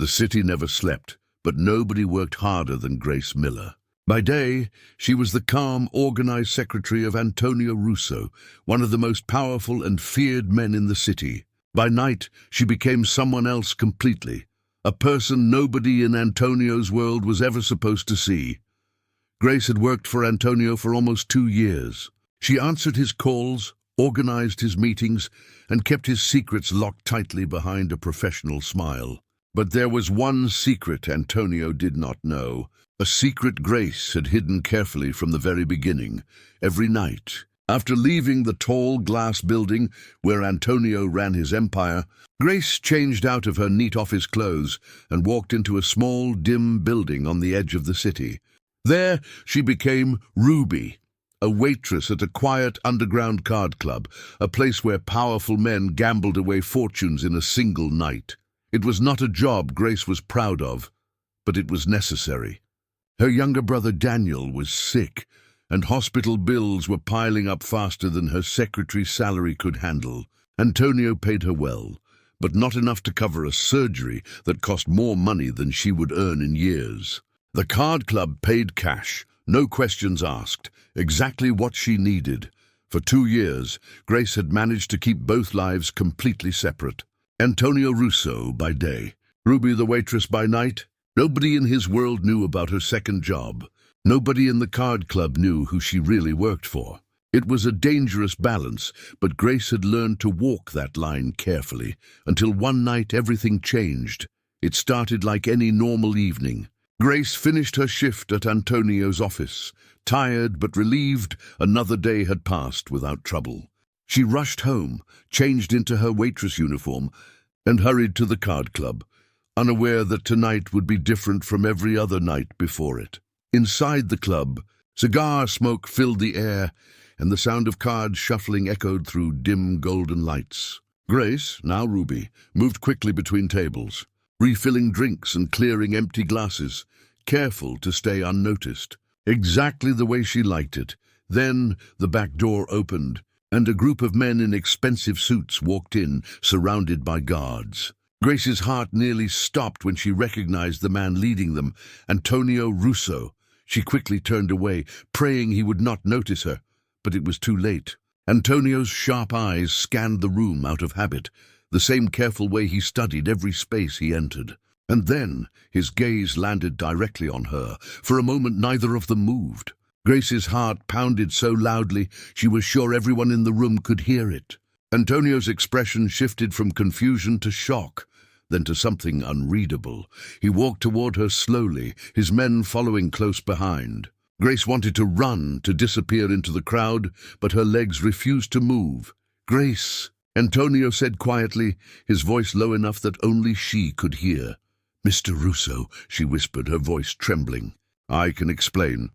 The city never slept, but nobody worked harder than Grace Miller. By day, she was the calm, organized secretary of Antonio Russo, one of the most powerful and feared men in the city. By night, she became someone else completely, a person nobody in Antonio's world was ever supposed to see. Grace had worked for Antonio for almost 2 years. She answered his calls, organized his meetings, and kept his secrets locked tightly behind a professional smile. But there was one secret Antonio did not know, a secret Grace had hidden carefully from the very beginning. Every night, after leaving the tall glass building where Antonio ran his empire, Grace changed out of her neat office clothes and walked into a small, dim building on the edge of the city. There, she became Ruby, a waitress at a quiet underground card club, a place where powerful men gambled away fortunes in a single night. It was not a job Grace was proud of, but it was necessary. Her younger brother Daniel was sick, and hospital bills were piling up faster than her secretary's salary could handle. Antonio paid her well, but not enough to cover a surgery that cost more money than she would earn in years. The card club paid cash, no questions asked, exactly what she needed. For 2 years, Grace had managed to keep both lives completely separate. Antonio Russo by day, Ruby the waitress by night. Nobody in his world knew about her second job. Nobody in the card club knew who she really worked for. It was a dangerous balance, but Grace had learned to walk that line carefully, until one night everything changed. It started like any normal evening. Grace finished her shift at Antonio's office. Tired but relieved, another day had passed without trouble. She rushed home, changed into her waitress uniform, and hurried to the card club, unaware that tonight would be different from every other night before it. Inside the club, cigar smoke filled the air, and the sound of cards shuffling echoed through dim golden lights. Grace, now Ruby, moved quickly between tables, refilling drinks and clearing empty glasses, careful to stay unnoticed. Exactly the way she liked it. Then the back door opened, and a group of men in expensive suits walked in, surrounded by guards. Grace's heart nearly stopped when she recognized the man leading them, Antonio Russo. She quickly turned away, praying he would not notice her, but it was too late. Antonio's sharp eyes scanned the room out of habit, the same careful way he studied every space he entered. And then his gaze landed directly on her. For a moment, neither of them moved. Grace's heart pounded so loudly she was sure everyone in the room could hear it. Antonio's expression shifted from confusion to shock, then to something unreadable. He walked toward her slowly, his men following close behind. Grace wanted to run, to disappear into the crowd, but her legs refused to move. "Grace," Antonio said quietly, his voice low enough that only she could hear. "Mr. Russo," she whispered, her voice trembling. "I can explain."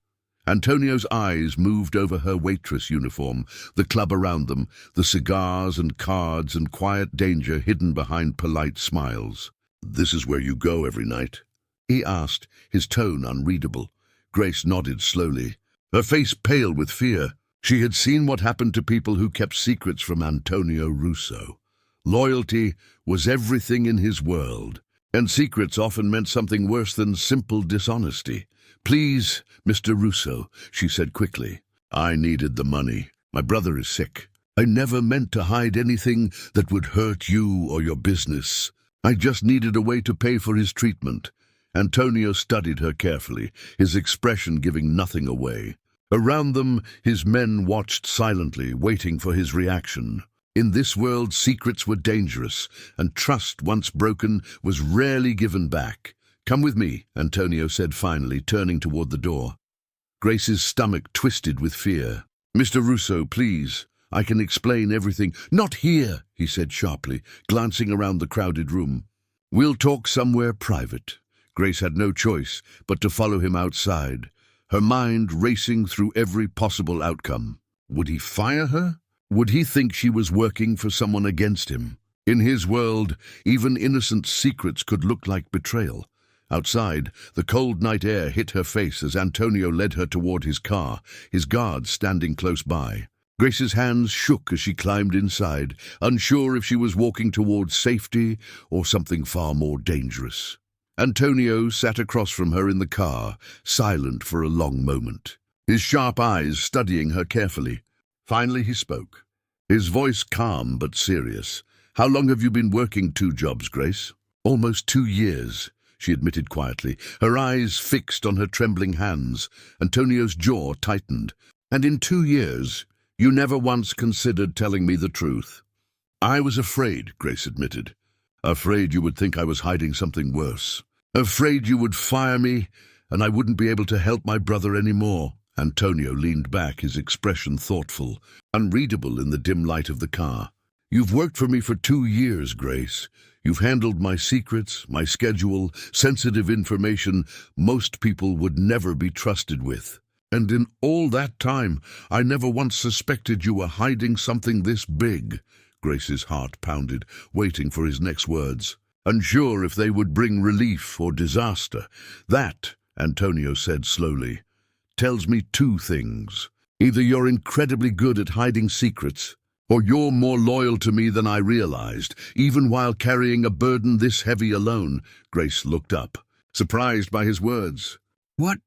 Antonio's eyes moved over her waitress uniform, the club around them, the cigars and cards and quiet danger hidden behind polite smiles. "This is where you go every night?" he asked, his tone unreadable. Grace nodded slowly, her face pale with fear. She had seen what happened to people who kept secrets from Antonio Russo. Loyalty was everything in his world, and secrets often meant something worse than simple dishonesty. "Please, Mr. Russo," she said quickly. "I needed the money. My brother is sick. I never meant to hide anything that would hurt you or your business. I just needed a way to pay for his treatment." Antonio studied her carefully, his expression giving nothing away. Around them, his men watched silently, waiting for his reaction. In this world, secrets were dangerous, and trust, once broken, was rarely given back. "Come with me," Antonio said finally, turning toward the door. Grace's stomach twisted with fear. "Mr. Russo, please. I can explain everything." "Not here," he said sharply, glancing around the crowded room. "We'll talk somewhere private." Grace had no choice but to follow him outside, her mind racing through every possible outcome. Would he fire her? Would he think she was working for someone against him? In his world, even innocent secrets could look like betrayal. Outside, the cold night air hit her face as Antonio led her toward his car, his guards standing close by. Grace's hands shook as she climbed inside, unsure if she was walking towards safety or something far more dangerous. Antonio sat across from her in the car, silent for a long moment, his sharp eyes studying her carefully. Finally he spoke, his voice calm but serious. "How long have you been working 2 jobs, Grace?" "Almost 2 years," she admitted quietly, her eyes fixed on her trembling hands. Antonio's jaw tightened. "And in 2 years, you never once considered telling me the truth?" "I was afraid," Grace admitted. "Afraid you would think I was hiding something worse. Afraid you would fire me, and I wouldn't be able to help my brother anymore." Antonio leaned back, his expression thoughtful, unreadable in the dim light of the car. "You've worked for me for 2 years, Grace. You've handled my secrets, my schedule, sensitive information most people would never be trusted with. And in all that time, I never once suspected you were hiding something this big." Grace's heart pounded, waiting for his next words, unsure if they would bring relief or disaster. "That," Antonio said slowly, "tells me 2 things. Either you're incredibly good at hiding secrets, or you're more loyal to me than I realized, even while carrying a burden this heavy alone." Grace looked up, surprised by his words. What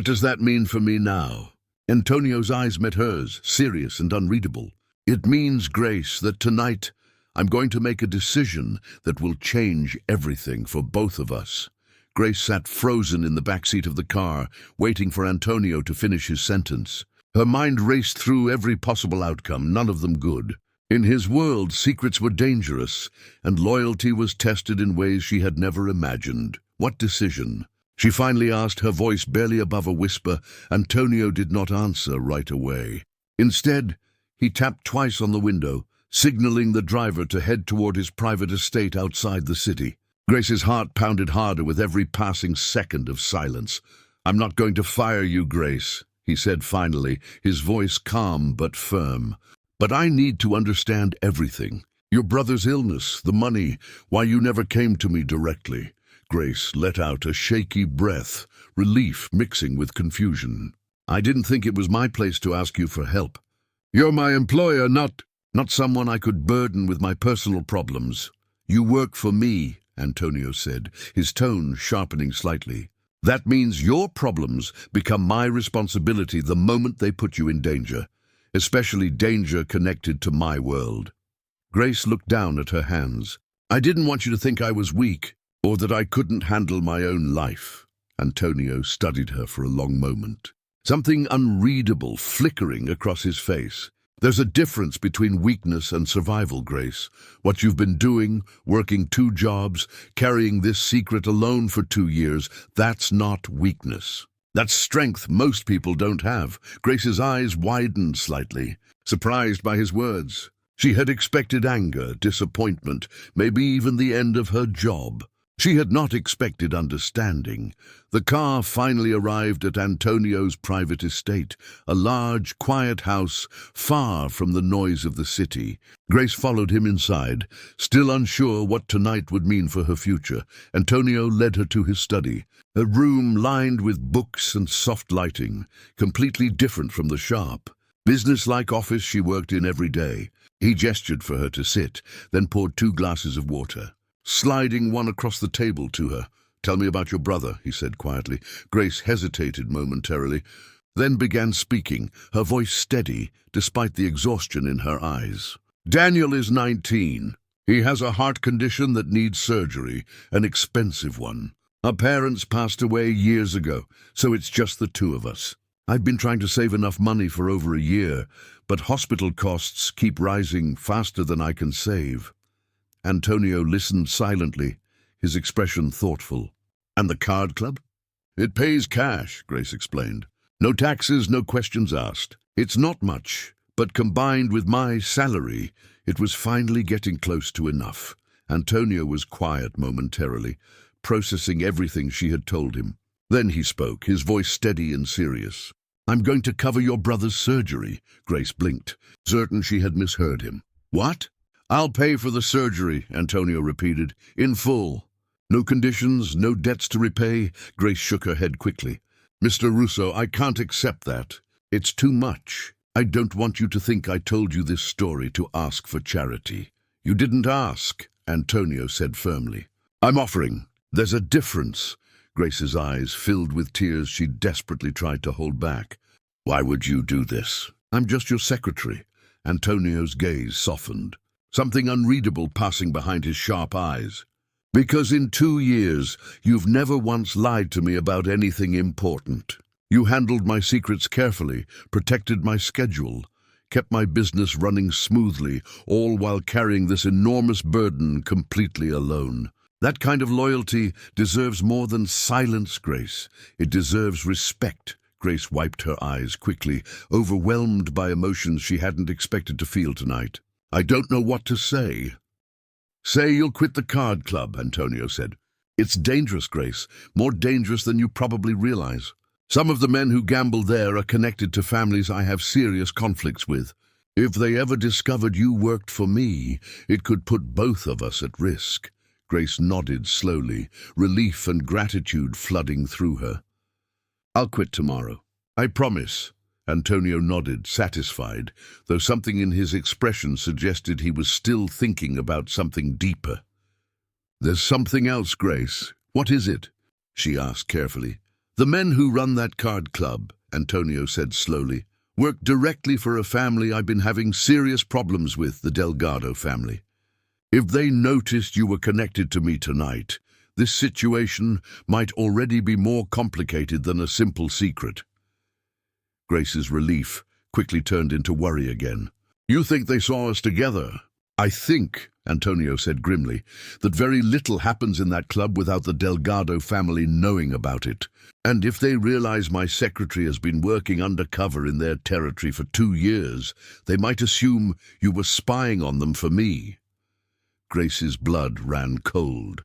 does that mean for me now?" Antonio's eyes met hers, serious and unreadable. "It means, Grace, that tonight I'm going to make a decision that will change everything for both of us." Grace sat frozen in the backseat of the car, waiting for Antonio to finish his sentence. Her mind raced through every possible outcome, none of them good. In his world, secrets were dangerous, and loyalty was tested in ways she had never imagined. What decision? She finally asked, her voice barely above a whisper. Antonio did not answer right away. Instead, he tapped twice on the window, signaling the driver to head toward his private estate outside the city. Grace's heart pounded harder with every passing second of silence. "I'm not going to fire you, Grace," he said finally, his voice calm but firm. "But I need to understand everything. Your brother's illness, the money, why you never came to me directly." Grace let out a shaky breath, relief mixing with confusion. "I didn't think it was my place to ask you for help. You're my employer, not someone I could burden with my personal problems." "You work for me," Antonio said, his tone sharpening slightly. "That means your problems become my responsibility the moment they put you in danger, especially danger connected to my world." Grace looked down at her hands. "I didn't want you to think I was weak, or that I couldn't handle my own life." Antonio studied her for a long moment, something unreadable flickering across his face. "There's a difference between weakness and survival, Grace. What you've been doing, working 2 jobs, carrying this secret alone for 2 years, that's not weakness. That's strength most people don't have." Grace's eyes widened slightly, surprised by his words. She had expected anger, disappointment, maybe even the end of her job. She had not expected understanding. The car finally arrived at Antonio's private estate, a large, quiet house far from the noise of the city. Grace followed him inside, still unsure what tonight would mean for her future. Antonio led her to his study, a room lined with books and soft lighting, completely different from the sharp, business-like office she worked in every day. He gestured for her to sit, then poured 2 glasses of water, sliding one across the table to her. "Tell me about your brother," he said quietly. Grace hesitated momentarily, then began speaking, her voice steady despite the exhaustion in her eyes. "Daniel is 19. He has a heart condition that needs surgery, an expensive one. Our parents passed away years ago, so it's just the 2 of us. I've been trying to save enough money for over a year, but hospital costs keep rising faster than I can save." Antonio listened silently, his expression thoughtful. "And the card club?" "It pays cash," Grace explained. "No taxes, no questions asked. It's not much, but combined with my salary, it was finally getting close to enough." Antonio was quiet momentarily, processing everything she had told him. Then he spoke, his voice steady and serious. "I'm going to cover your brother's surgery." Grace blinked, certain she had misheard him. "What?" "I'll pay for the surgery," Antonio repeated, "in full. No conditions, no debts to repay." Grace shook her head quickly. "Mr. Russo, I can't accept that. It's too much. I don't want you to think I told you this story to ask for charity." "You didn't ask," Antonio said firmly. "I'm offering. There's a difference. Grace's eyes filled with tears she desperately tried to hold back. Why would you do this? I'm just your secretary. Antonio's gaze softened, something unreadable passing behind his sharp eyes. Because in 2 years, you've never once lied to me about anything important. You handled my secrets carefully, protected my schedule, kept my business running smoothly, all while carrying this enormous burden completely alone. That kind of loyalty deserves more than silence, Grace. It deserves respect. Grace wiped her eyes quickly, overwhelmed by emotions she hadn't expected to feel tonight. I don't know what to say. Say you'll quit the card club, Antonio said. It's dangerous, Grace, more dangerous than you probably realize. Some of the men who gamble there are connected to families I have serious conflicts with. If they ever discovered you worked for me, it could put both of us at risk. Grace nodded slowly, relief and gratitude flooding through her. I'll quit tomorrow. I promise. Antonio nodded, satisfied, though something in his expression suggested he was still thinking about something deeper. There's something else, Grace. What is it? She asked carefully. The men who run that card club, Antonio said slowly, work directly for a family I've been having serious problems with, the Delgado family. If they noticed you were connected to me tonight, this situation might already be more complicated than a simple secret. Grace's relief quickly turned into worry again. You think they saw us together? I think, Antonio said grimly, that very little happens in that club without the Delgado family knowing about it. And if they realize my secretary has been working undercover in their territory for 2 years, they might assume you were spying on them for me. Grace's blood ran cold.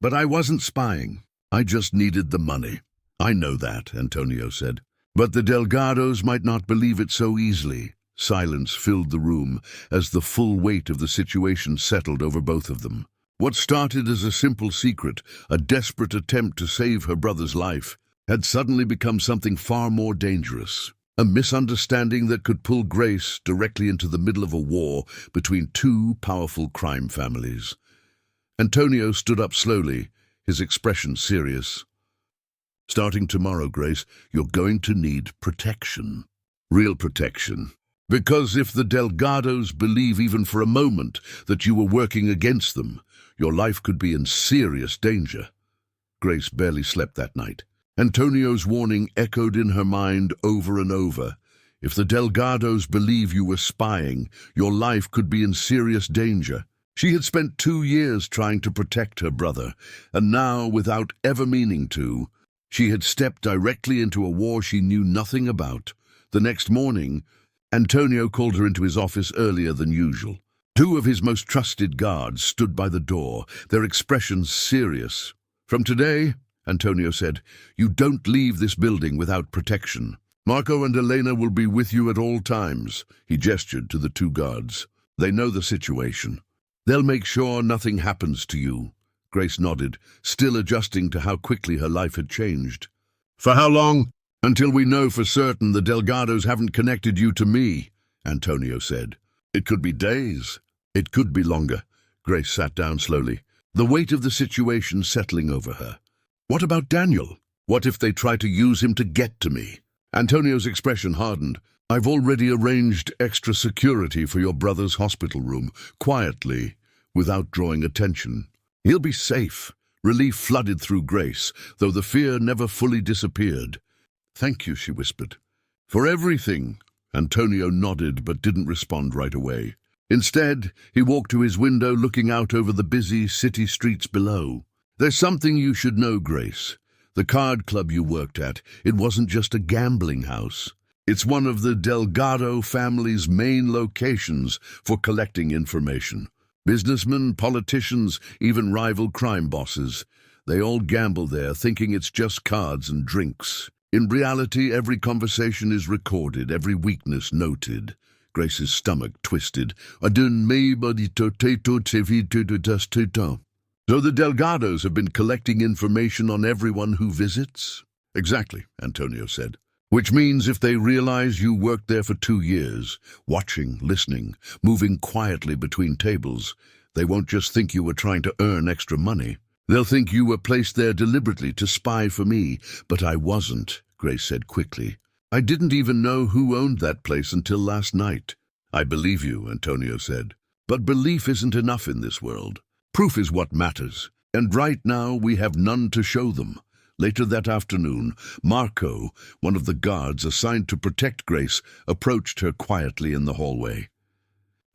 But I wasn't spying. I just needed the money. I know that, Antonio said. But the Delgados might not believe it so easily. Silence filled the room as the full weight of the situation settled over both of them. What started as a simple secret, a desperate attempt to save her brother's life, had suddenly become something far more dangerous. A misunderstanding that could pull Grace directly into the middle of a war between 2 powerful crime families. Antonio stood up slowly, his expression serious. Starting tomorrow, Grace, you're going to need protection. Real protection. Because if the Delgados believe even for a moment that you were working against them, your life could be in serious danger. Grace barely slept that night. Antonio's warning echoed in her mind over and over. If the Delgados believe you were spying, your life could be in serious danger. She had spent 2 years trying to protect her brother, and now, without ever meaning to, she had stepped directly into a war she knew nothing about. The next morning, Antonio called her into his office earlier than usual. 2 of his most trusted guards stood by the door, their expressions serious. From today, Antonio said, you don't leave this building without protection. Marco and Elena will be with you at all times. He gestured to the 2 guards. They know the situation. They'll make sure nothing happens to you. Grace nodded, still adjusting to how quickly her life had changed. For how long? Until we know for certain the Delgados haven't connected you to me, Antonio said. It could be days. It could be longer. Grace sat down slowly, the weight of the situation settling over her. What about Daniel? What if they try to use him to get to me? Antonio's expression hardened. I've already arranged extra security for your brother's hospital room, quietly, without drawing attention. He'll be safe. Relief flooded through Grace, though the fear never fully disappeared. Thank you, she whispered. For everything. Antonio nodded but didn't respond right away. Instead, he walked to his window looking out over the busy city streets below. There's something you should know, Grace. The card club you worked at, it wasn't just a gambling house. It's one of the Delgado family's main locations for collecting information. Businessmen, politicians, even rival crime bosses. They all gamble there, thinking it's just cards and drinks. In reality, every conversation is recorded, every weakness noted. Grace's stomach twisted. So the Delgados have been collecting information on everyone who visits? Exactly, Antonio said. Which means if they realize you worked there for 2 years, watching, listening, moving quietly between tables, they won't just think you were trying to earn extra money. They'll think you were placed there deliberately to spy for me, but I wasn't, Grace said quickly. I didn't even know who owned that place until last night. I believe you, Antonio said. But belief isn't enough in this world. Proof is what matters, and right now we have none to show them. Later that afternoon, Marco, one of the guards assigned to protect Grace, approached her quietly in the hallway.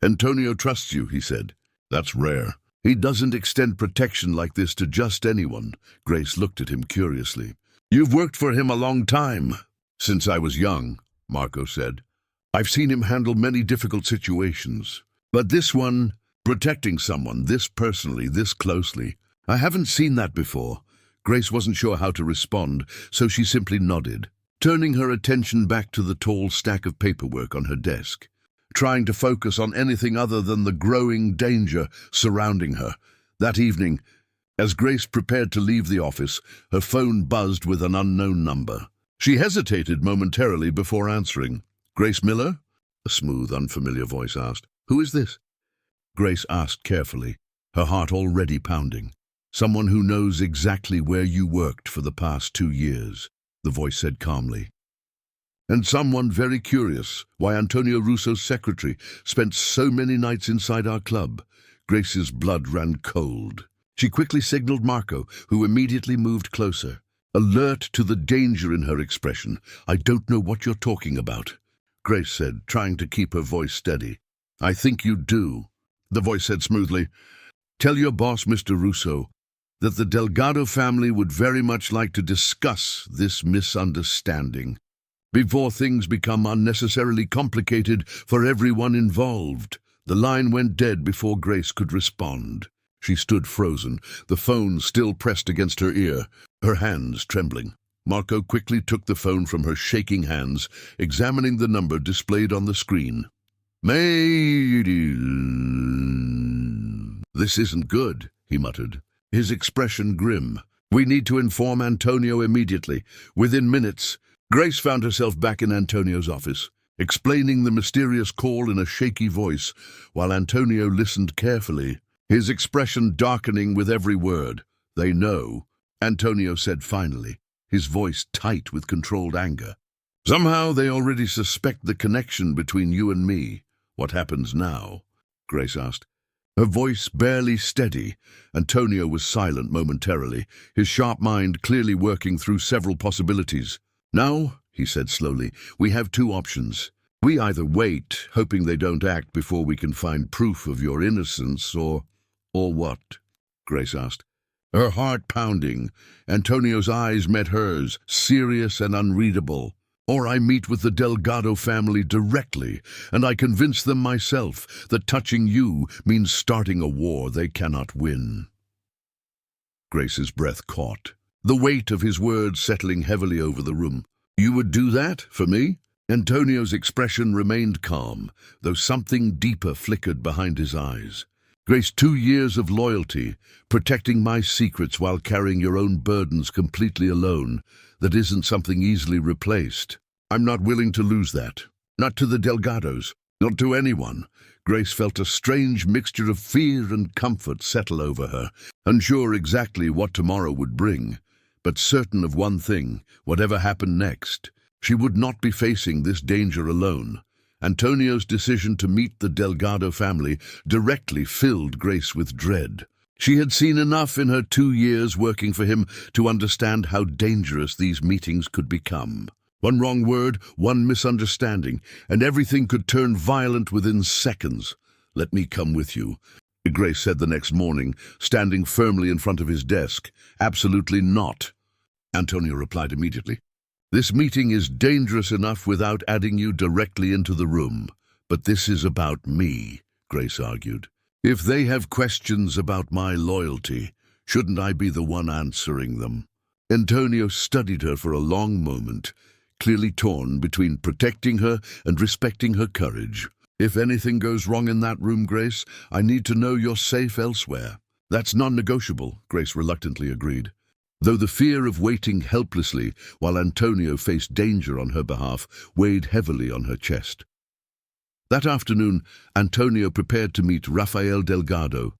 Antonio trusts you, he said. That's rare. He doesn't extend protection like this to just anyone. Grace looked at him curiously. You've worked for him a long time. Since I was young, Marco said. I've seen him handle many difficult situations. But this one, protecting someone this personally, this closely, I haven't seen that before. Grace wasn't sure how to respond, so she simply nodded, turning her attention back to the tall stack of paperwork on her desk, trying to focus on anything other than the growing danger surrounding her. That evening, as Grace prepared to leave the office, her phone buzzed with an unknown number. She hesitated momentarily before answering. Grace Miller? A smooth, unfamiliar voice asked. Who is this? Grace asked carefully, her heart already pounding. Someone who knows exactly where you worked for the past 2 years, the voice said calmly. And someone very curious why Antonio Russo's secretary spent so many nights inside our club. Grace's blood ran cold. She quickly signaled Marco, who immediately moved closer, alert to the danger in her expression. I don't know what you're talking about, Grace said, trying to keep her voice steady. I think you do, the voice said smoothly. Tell your boss, Mr. Russo, that the Delgado family would very much like to discuss this misunderstanding before things become unnecessarily complicated for everyone involved. The line went dead before Grace could respond. She stood frozen, the phone still pressed against her ear, her hands trembling. Marco quickly took the phone from her shaking hands, examining the number displayed on the screen. This isn't good, he muttered, his expression grim. We need to inform Antonio immediately. Within minutes, Grace found herself back in Antonio's office, explaining the mysterious call in a shaky voice, while Antonio listened carefully, his expression darkening with every word. They know, Antonio said finally, his voice tight with controlled anger. Somehow they already suspect the connection between you and me. What happens now? Grace asked. Her voice barely steady. Antonio was silent momentarily, his sharp mind clearly working through several possibilities. Now, he said slowly, we have 2 options. We either wait, hoping they don't act before we can find proof of your innocence, or what? Grace asked. Her heart pounding. Antonio's eyes met hers, serious and unreadable. Or I meet with the Delgado family directly, and I convince them myself that touching you means starting a war they cannot win. Grace's breath caught, the weight of his words settling heavily over the room. You would do that for me? Antonio's expression remained calm, though something deeper flickered behind his eyes. Grace, 2 years of loyalty, protecting my secrets while carrying your own burdens completely alone, that isn't something easily replaced. I'm not willing to lose that. Not to the Delgados, not to anyone. Grace felt a strange mixture of fear and comfort settle over her, unsure exactly what tomorrow would bring, but certain of one thing, whatever happened next, she would not be facing this danger alone. Antonio's decision to meet the Delgado family directly filled Grace with dread. She had seen enough in her 2 years working for him to understand how dangerous these meetings could become. One wrong word, one misunderstanding, and everything could turn violent within seconds. Let me come with you, Grace said the next morning, standing firmly in front of his desk. Absolutely not, Antonio replied immediately. This meeting is dangerous enough without adding you directly into the room. But this is about me, Grace argued. If they have questions about my loyalty, shouldn't I be the one answering them? Antonio studied her for a long moment, clearly torn between protecting her and respecting her courage. If anything goes wrong in that room, Grace, I need to know you're safe elsewhere. That's non-negotiable, Grace reluctantly agreed, though the fear of waiting helplessly while Antonio faced danger on her behalf weighed heavily on her chest. That afternoon, Antonio prepared to meet Rafael Delgado,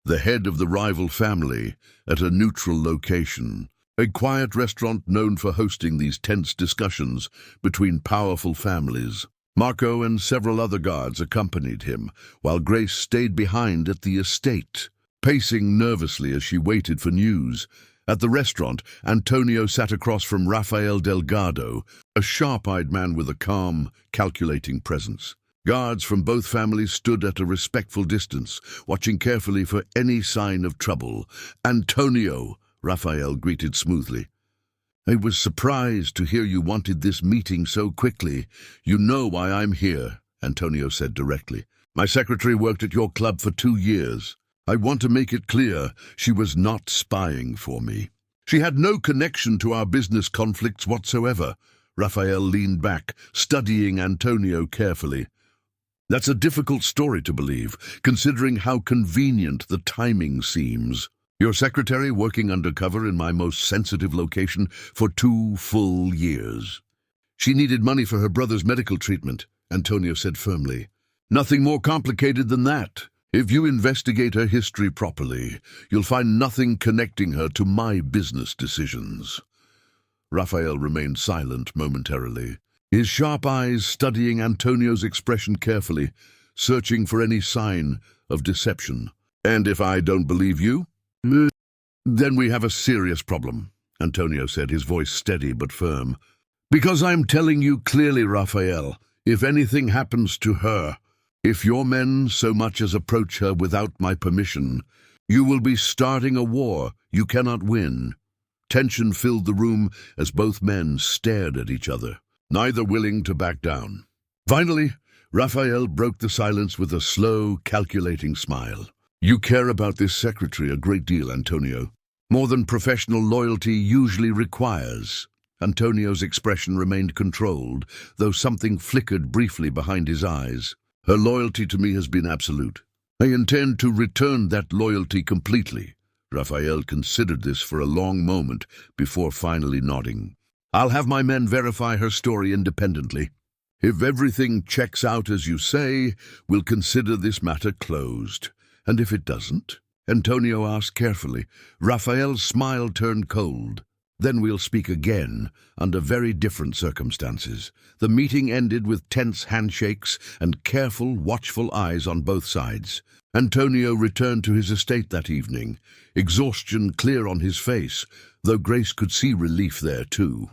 the head of the rival family, at a neutral location, a quiet restaurant known for hosting these tense discussions between powerful families. Marco and several other guards accompanied him, while Grace stayed behind at the estate, pacing nervously as she waited for news. At the restaurant, Antonio sat across from Rafael Delgado, a sharp-eyed man with a calm, calculating presence. Guards from both families stood at a respectful distance, watching carefully for any sign of trouble. "Antonio," Rafael greeted smoothly. "I was surprised to hear you wanted this meeting so quickly. You know why I'm here," Antonio said directly. "My secretary worked at your club for 2 years. I want to make it clear she was not spying for me. She had no connection to our business conflicts whatsoever." Rafael leaned back, studying Antonio carefully. "That's a difficult story to believe, considering how convenient the timing seems. Your secretary working undercover in my most sensitive location for 2 full years. She needed money for her brother's medical treatment," Antonio said firmly. "Nothing more complicated than that. If you investigate her history properly, you'll find nothing connecting her to my business decisions." Rafael remained silent momentarily, his sharp eyes studying Antonio's expression carefully, searching for any sign of deception. "And if I don't believe you? Then we have a serious problem," Antonio said, his voice steady but firm. "Because I'm telling you clearly, Rafael, if anything happens to her, if your men so much as approach her without my permission, you will be starting a war you cannot win." Tension filled the room as both men stared at each other, neither willing to back down. Finally, Rafael broke the silence with a slow, calculating smile. "You care about this secretary a great deal, Antonio. More than professional loyalty usually requires." Antonio's expression remained controlled, though something flickered briefly behind his eyes. "Her loyalty to me has been absolute. I intend to return that loyalty completely." Rafael considered this for a long moment before finally nodding. "I'll have my men verify her story independently. If everything checks out as you say, we'll consider this matter closed. And if it doesn't?" Antonio asked carefully. Rafael's smile turned cold. "Then we'll speak again, under very different circumstances." The meeting ended with tense handshakes and careful, watchful eyes on both sides. Antonio returned to his estate that evening, exhaustion clear on his face, though Grace could see relief there too.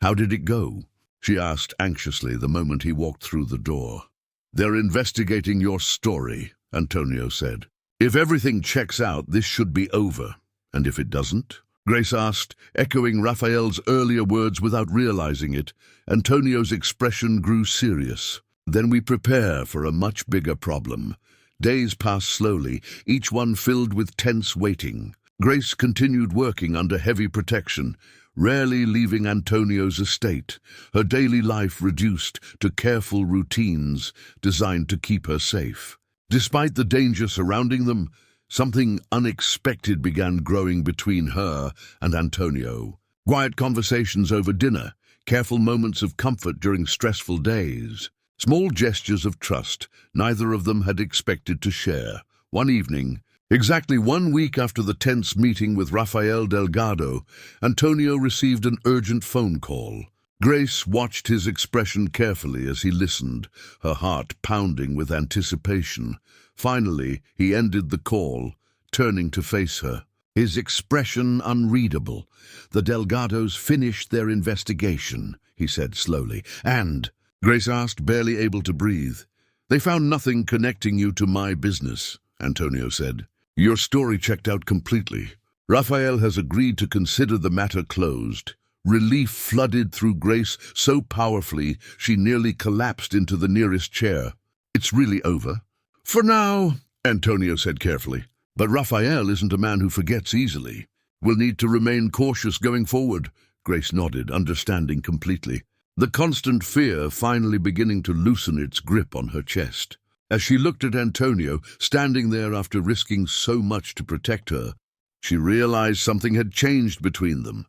"How did it go?" she asked anxiously the moment he walked through the door. "They're investigating your story," Antonio said. "If everything checks out, this should be over. And if it doesn't?" Grace asked, echoing Rafael's earlier words without realizing it. Antonio's expression grew serious. "Then we prepare for a much bigger problem." Days passed slowly, each one filled with tense waiting. Grace continued working under heavy protection, rarely leaving Antonio's estate, her daily life reduced to careful routines designed to keep her safe. Despite the danger surrounding them, something unexpected began growing between her and Antonio. Quiet conversations over dinner, careful moments of comfort during stressful days, small gestures of trust neither of them had expected to share. One evening, exactly 1 week after the tense meeting with Rafael Delgado, Antonio received an urgent phone call. Grace watched his expression carefully as he listened, her heart pounding with anticipation. Finally, he ended the call, turning to face her, his expression unreadable. "The Delgados finished their investigation," he said slowly. "And?" Grace asked, barely able to breathe. "They found nothing connecting you to my business," Antonio said. "Your story checked out completely. Rafael has agreed to consider the matter closed." Relief flooded through Grace so powerfully she nearly collapsed into the nearest chair. "It's really over?" "For now," Antonio said carefully. "But Rafael isn't a man who forgets easily. We'll need to remain cautious going forward." Grace nodded, understanding completely, the constant fear finally beginning to loosen its grip on her chest. As she looked at Antonio, standing there after risking so much to protect her, she realized something had changed between them.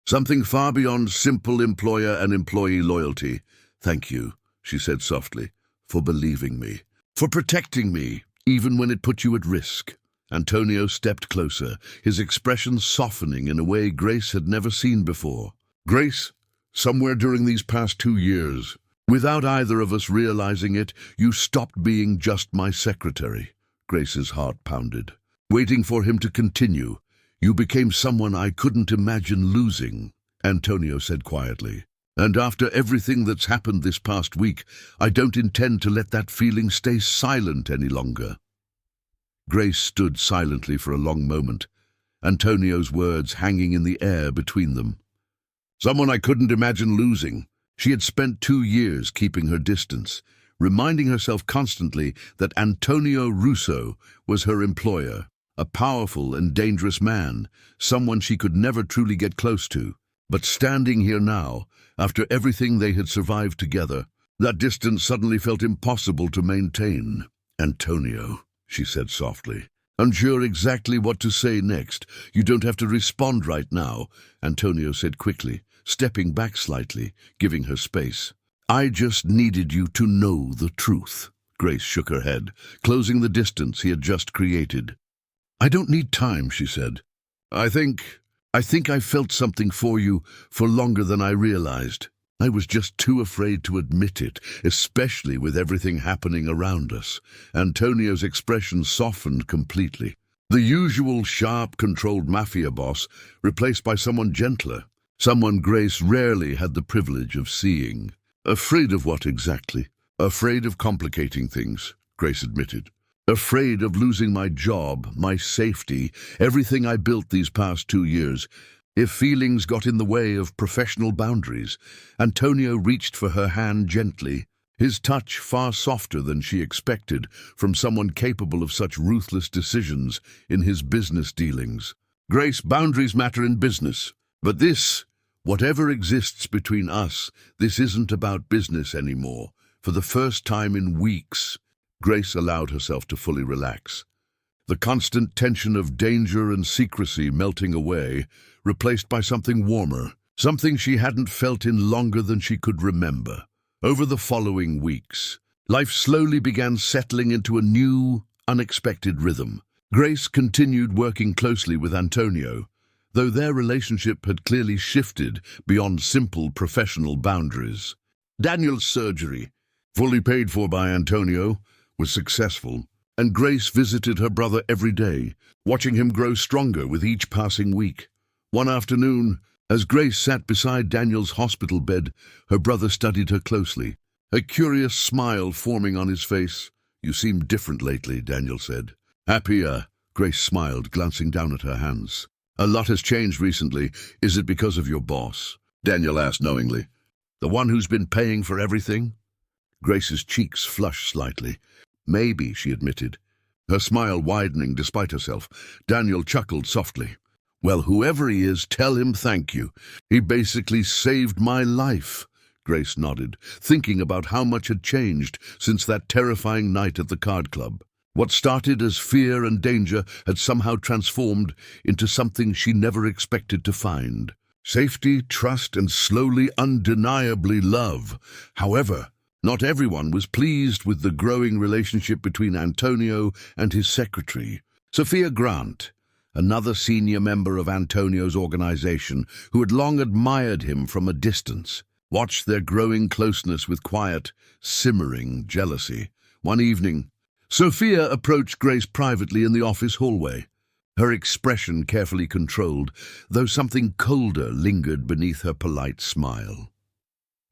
Something far beyond simple employer and employee loyalty. "Thank you," she said softly, "for believing me, for protecting me, even when it put you at risk." Antonio stepped closer, his expression softening in a way Grace had never seen before. Grace, somewhere during these past 2 years, without either of us realizing it, you stopped being just my secretary. Grace's heart pounded. Waiting for him to continue, you became someone I couldn't imagine losing, Antonio said quietly. And after everything that's happened this past week, I don't intend to let that feeling stay silent any longer. Grace stood silently for a long moment, Antonio's words hanging in the air between them. Someone I couldn't imagine losing. She had spent 2 years keeping her distance, reminding herself constantly that Antonio Russo was her employer, a powerful and dangerous man, someone she could never truly get close to. But standing here now, after everything they had survived together, that distance suddenly felt impossible to maintain. Antonio, she said softly, unsure exactly what to say next. You don't have to respond right now, Antonio said quickly, stepping back slightly, giving her space. I just needed you to know the truth. Grace shook her head, closing the distance he had just created. I don't need time, she said. I think I felt something for you for longer than I realized. I was just too afraid to admit it, especially with everything happening around us. Antonio's expression softened completely. The usual sharp, controlled Mafia boss replaced by someone gentler, someone Grace rarely had the privilege of seeing. Afraid of what exactly? Afraid of complicating things, Grace admitted. Afraid of losing my job, my safety, everything I built these past 2 years. If feelings got in the way of professional boundaries, Antonio reached for her hand gently, his touch far softer than she expected from someone capable of such ruthless decisions in his business dealings. Grace, boundaries matter in business, but this, whatever exists between us, this isn't about business anymore. For the first time in weeks, Grace allowed herself to fully relax. The constant tension of danger and secrecy melting away, replaced by something warmer, something she hadn't felt in longer than she could remember. Over the following weeks, life slowly began settling into a new, unexpected rhythm. Grace continued working closely with Antonio, though their relationship had clearly shifted beyond simple professional boundaries. Daniel's surgery, fully paid for by Antonio, was successful, and Grace visited her brother every day, watching him grow stronger with each passing week. One afternoon, as Grace sat beside Daniel's hospital bed, her brother studied her closely, a curious smile forming on his face. You seem different lately, Daniel said. Happier, Grace smiled, glancing down at her hands. A lot has changed recently. Is it because of your boss? Daniel asked knowingly. The one who's been paying for everything? Grace's cheeks flushed slightly. Maybe, she admitted, her smile widening despite herself. Daniel chuckled softly. Well, whoever he is, tell him thank you. He basically saved my life. Grace nodded, thinking about how much had changed since that terrifying night at the card club. What started as fear and danger had somehow transformed into something she never expected to find. Safety, trust, and slowly, undeniably love. However, not everyone was pleased with the growing relationship between Antonio and his secretary, Sophia Grant, another senior member of Antonio's organization who had long admired him from a distance, watched their growing closeness with quiet, simmering jealousy. One evening, Sophia approached Grace privately in the office hallway, her expression carefully controlled, though something colder lingered beneath her polite smile.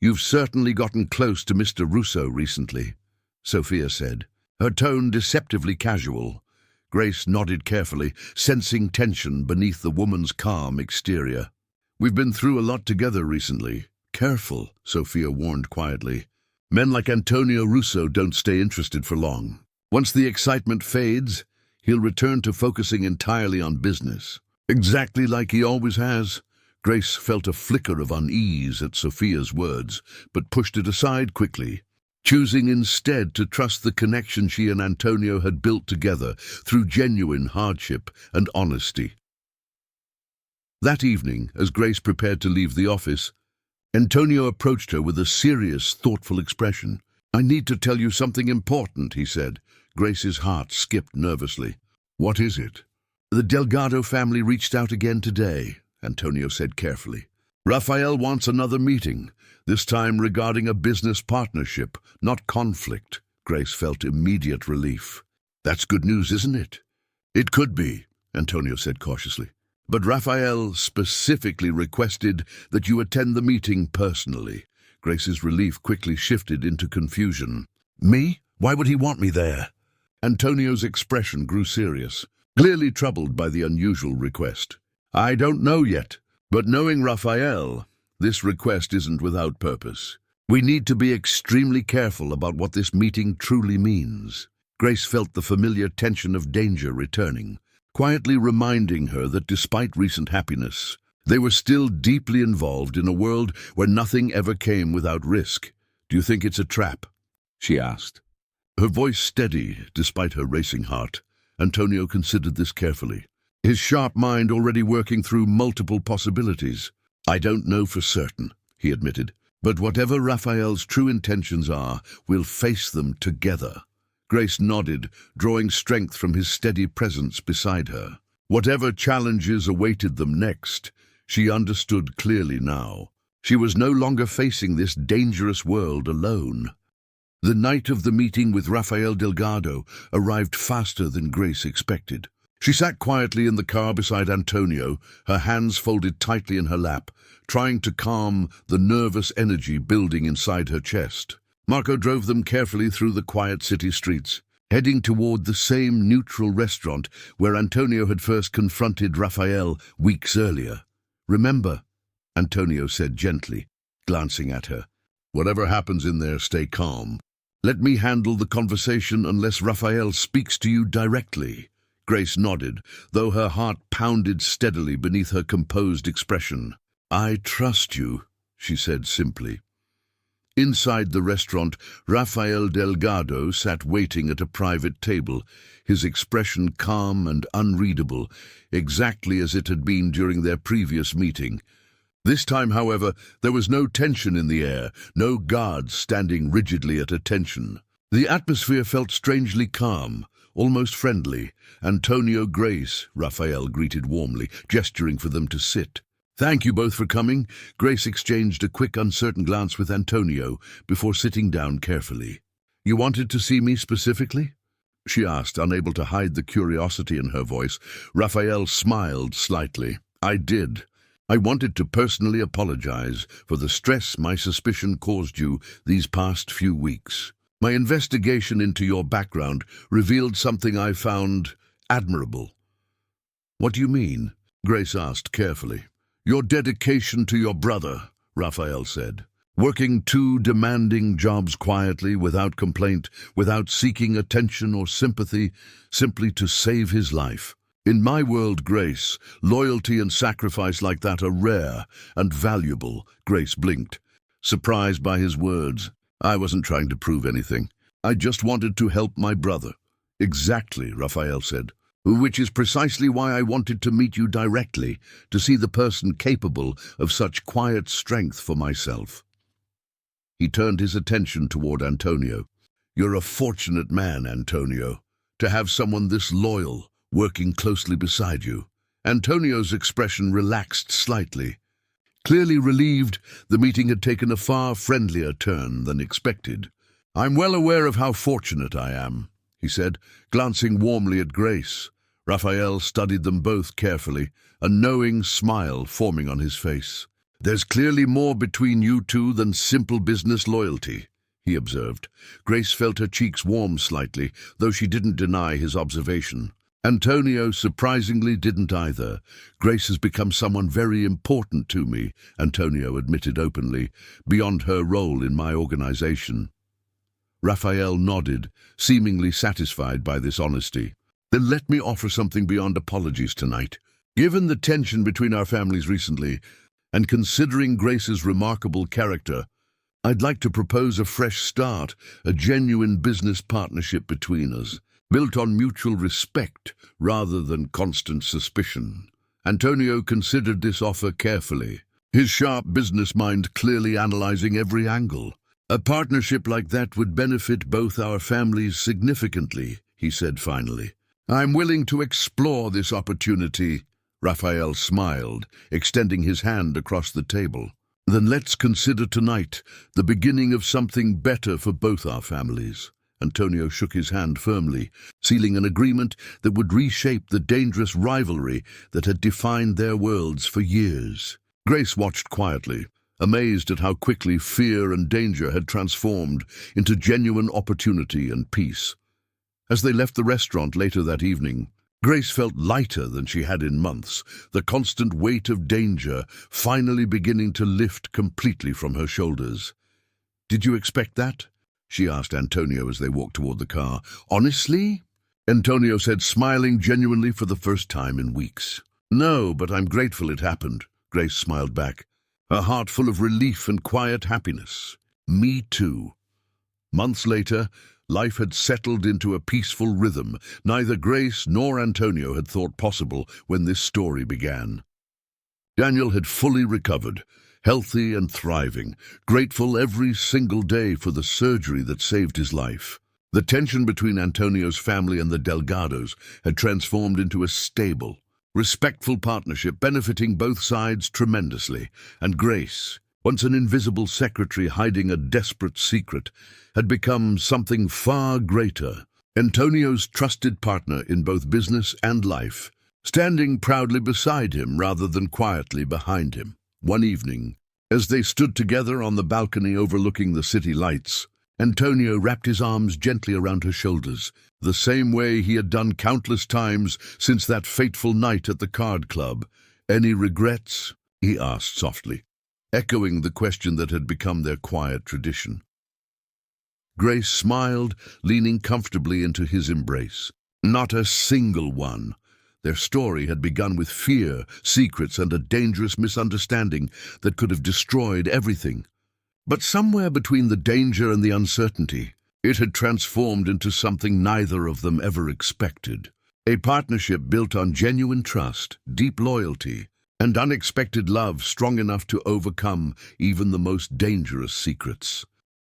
You've certainly gotten close to Mr. Russo recently, Sophia said, her tone deceptively casual. Grace nodded carefully, sensing tension beneath the woman's calm exterior. We've been through a lot together recently. Careful, Sophia warned quietly. Men like Antonio Russo don't stay interested for long. Once the excitement fades, he'll return to focusing entirely on business. Exactly like he always has. Grace felt a flicker of unease at Sophia's words, but pushed it aside quickly, choosing instead to trust the connection she and Antonio had built together through genuine hardship and honesty. That evening, as Grace prepared to leave the office, Antonio approached her with a serious, thoughtful expression. I need to tell you something important, he said. Grace's heart skipped nervously. What is it? The Delgado family reached out again today, Antonio said carefully. Rafael wants another meeting, this time regarding a business partnership, not conflict. Grace felt immediate relief. That's good news, isn't it? It could be, Antonio said cautiously. But Rafael specifically requested that you attend the meeting personally. Grace's relief quickly shifted into confusion. Me? Why would he want me there? Antonio's expression grew serious, clearly troubled by the unusual request. I don't know yet, but knowing Rafael, this request isn't without purpose. We need to be extremely careful about what this meeting truly means. Grace felt the familiar tension of danger returning, quietly reminding her that despite recent happiness, they were still deeply involved in a world where nothing ever came without risk. Do you think it's a trap? She asked. Her voice steady despite her racing heart. Antonio considered this carefully, his sharp mind already working through multiple possibilities. I don't know for certain, he admitted, but whatever Rafael's true intentions are, we'll face them together. Grace nodded, drawing strength from his steady presence beside her. Whatever challenges awaited them next, she understood clearly now. She was no longer facing this dangerous world alone. The night of the meeting with Rafael Delgado arrived faster than Grace expected. She sat quietly in the car beside Antonio, her hands folded tightly in her lap, trying to calm the nervous energy building inside her chest. Marco drove them carefully through the quiet city streets, heading toward the same neutral restaurant where Antonio had first confronted Rafael weeks earlier. Remember, Antonio said gently, glancing at her. Whatever happens in there, stay calm. Let me handle the conversation unless Rafael speaks to you directly. Grace nodded, though her heart pounded steadily beneath her composed expression. I trust you, she said simply. Inside the restaurant, Rafael Delgado sat waiting at a private table, his expression calm and unreadable, exactly as it had been during their previous meeting. This time, however, there was no tension in the air, no guards standing rigidly at attention. The atmosphere felt strangely calm, almost friendly. Antonio, Grace, Rafael greeted warmly, gesturing for them to sit. Thank you both for coming. Grace exchanged a quick, uncertain glance with Antonio before sitting down carefully. You wanted to see me specifically? She asked, unable to hide the curiosity in her voice. Rafael smiled slightly. I did. I wanted to personally apologize for the stress my suspicion caused you these past few weeks. My investigation into your background revealed something I found admirable. What do you mean? Grace asked carefully. Your dedication to your brother, Rafael said. Working two demanding jobs quietly, without complaint, without seeking attention or sympathy, simply to save his life. In my world, Grace, loyalty and sacrifice like that are rare and valuable. Grace blinked, surprised by his words. I wasn't trying to prove anything. I just wanted to help my brother. Exactly, Rafael said. Which is precisely why I wanted to meet you directly, to see the person capable of such quiet strength for myself. He turned his attention toward Antonio. You're a fortunate man, Antonio, to have someone this loyal, working closely beside you. Antonio's expression relaxed slightly. Clearly relieved, the meeting had taken a far friendlier turn than expected. I'm well aware of how fortunate I am, he said, glancing warmly at Grace. Rafael studied them both carefully, a knowing smile forming on his face. There's clearly more between you two than simple business loyalty, he observed. Grace felt her cheeks warm slightly, though she didn't deny his observation. Antonio surprisingly didn't either. Grace has become someone very important to me, Antonio admitted openly, beyond her role in my organization. Rafael nodded, seemingly satisfied by this honesty. Then let me offer something beyond apologies tonight. Given the tension between our families recently, and considering Grace's remarkable character, I'd like to propose a fresh start, a genuine business partnership between us, built on mutual respect rather than constant suspicion. Antonio considered this offer carefully, his sharp business mind clearly analyzing every angle. A partnership like that would benefit both our families significantly, he said finally. I'm willing to explore this opportunity. Raphael smiled, extending his hand across the table. Then let's consider tonight the beginning of something better for both our families. Antonio shook his hand firmly, sealing an agreement that would reshape the dangerous rivalry that had defined their worlds for years. Grace watched quietly, amazed at how quickly fear and danger had transformed into genuine opportunity and peace. As they left the restaurant later that evening, Grace felt lighter than she had in months, the constant weight of danger finally beginning to lift completely from her shoulders. "Did you expect that?" she asked Antonio as they walked toward the car. "Honestly?" Antonio said, smiling genuinely for the first time in weeks. "No, but I'm grateful it happened," Grace smiled back, her heart full of relief and quiet happiness. "Me too." Months later, life had settled into a peaceful rhythm neither Grace nor Antonio had thought possible when this story began. Daniel had fully recovered, healthy and thriving, grateful every single day for the surgery that saved his life. The tension between Antonio's family and the Delgados had transformed into a stable, respectful partnership benefiting both sides tremendously, and Grace, once an invisible secretary hiding a desperate secret, had become something far greater, Antonio's trusted partner in both business and life, standing proudly beside him rather than quietly behind him. One evening, as they stood together on the balcony overlooking the city lights, Antonio wrapped his arms gently around her shoulders, the same way he had done countless times since that fateful night at the card club. "Any regrets?" he asked softly, echoing the question that had become their quiet tradition. Grace smiled, leaning comfortably into his embrace. "Not a single one." Their story had begun with fear, secrets, and a dangerous misunderstanding that could have destroyed everything. But somewhere between the danger and the uncertainty, it had transformed into something neither of them ever expected. A partnership built on genuine trust, deep loyalty, and unexpected love strong enough to overcome even the most dangerous secrets.